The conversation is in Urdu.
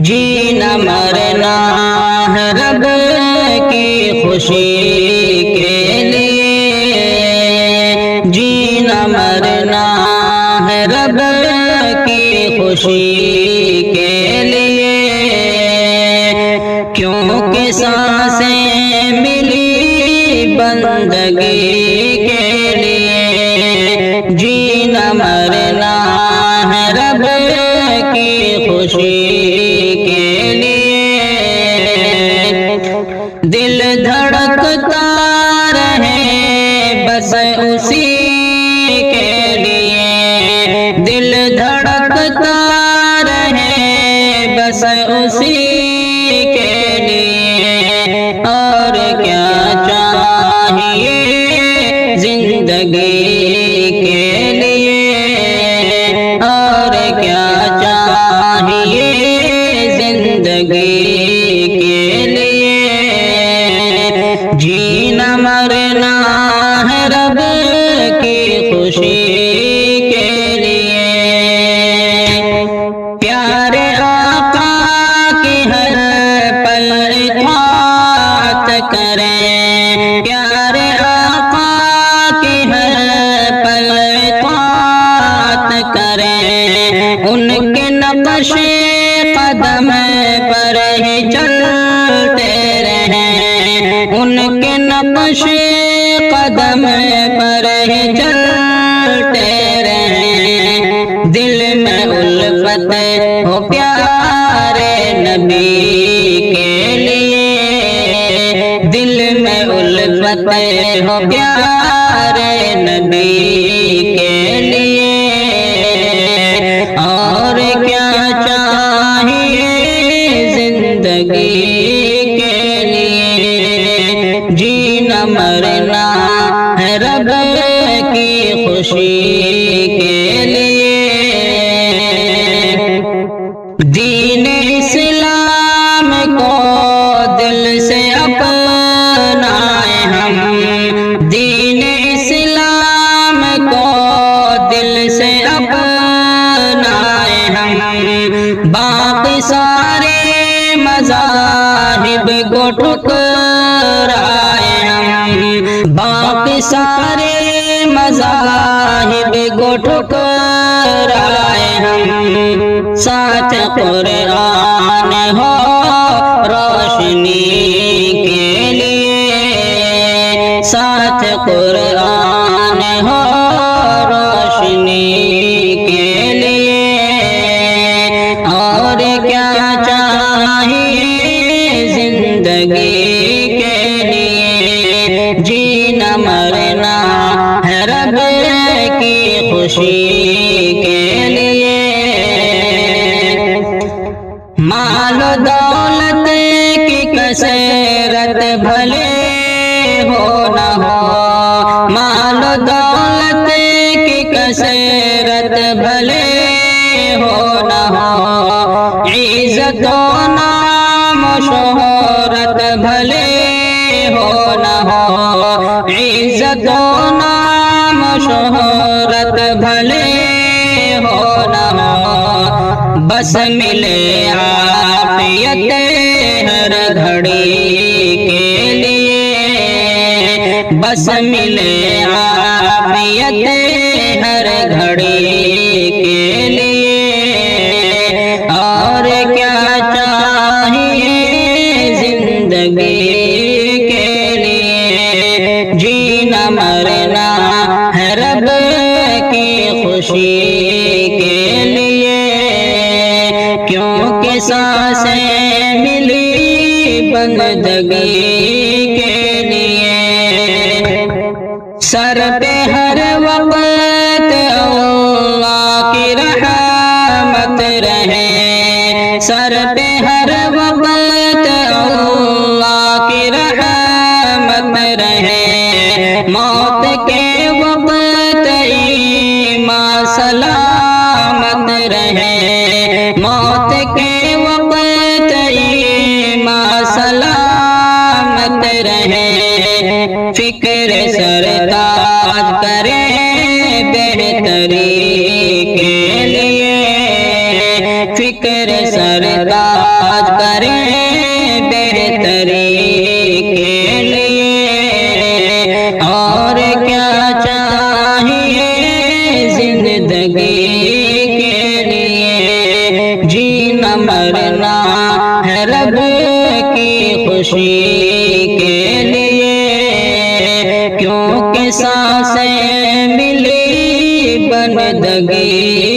جینا مرنا ہے رب کی خوشی کے لیے، جینا مرنا ہے رب کی خوشی کے لیے، کیونکہ سانسیں ملی بندگی کے لیے، جینا مرنا ہے رب کی خوشی کے لیے، دل دھڑکتا رہے بس اسی کے لیے، دل دھڑکتا رہے بس اسی کے لیے، اور کیا چاہیے زندگی کے لیے، اور کیا چاہیے زندگی کے لیے، جینا مرنا ہے رب کی خوشی کے لیے، پیارے آقا کی ہر پل اطاعت کریں، پیارے آقا کی ہر پل اطاعت کریں، ان کے نقش قدم پر ہی چلتے رہیں، ان کے نقش قدم پر ہی چلتے رہیں، دل میں الفت ہو پیارے نبی کے لیے، دل میں الفت ہو پیارے نبی کے لیے، اور کیا چاہیے زندگی کے لیے، جینا مرنا ہے رب کی خوشی کے لیے، دین اسلام کو دل سے اپنائیں ہم، دین اسلام کو دل سے اپنائیں ہم، باقی سارے مذاہب کو ٹھکرائیں ہم، باقی سارے مذاہب کو ٹھکرائیں ہم، ساتھ قرآن ہو روشنی کے لیے، ساتھ قرآن ہو روشنی کے لیے، اور کیا چاہیے زندگی کے لیے، جینا مرنا ہے رب کی خوشی کے لیے، مال و دولت کی کثرت بھلے ہو نہ ہو، مال و دولت کی کثرت بھلے ہو نہ ہو، عزت و نام و شہرت بھلے ہو نہ ہو، عزت و نام و شہرت بھلے ہو نہ ہو، بس ملے عافیت ہر گھڑی کے لیے، بس ملے عافیت ہر گھڑی کے لیے، اور کیا چاہیے زندگی کے لیے، جینا مرنا ہے رب کی خوشی کے لیے، کیونکہ سانسیں ملی بندگی کے لیے، سر پہ ہر وقت اللہ کی رحمت رہے، سر پہ ہر وقت اللہ کی رحمت رہے، موت کے وقت ایمان سلامت رہے، موت کے وقت ایمان سلامت رہے، فکر سرکار کرے بہتری کے لیے، فکر سرکار برباد کریں بہتری کے لیے، اور کیا چاہیے زندگی کے لیے، جینا مرنا ہے رب کی خوشی کے لیے، کیونکہ سانسیں ملی بندگی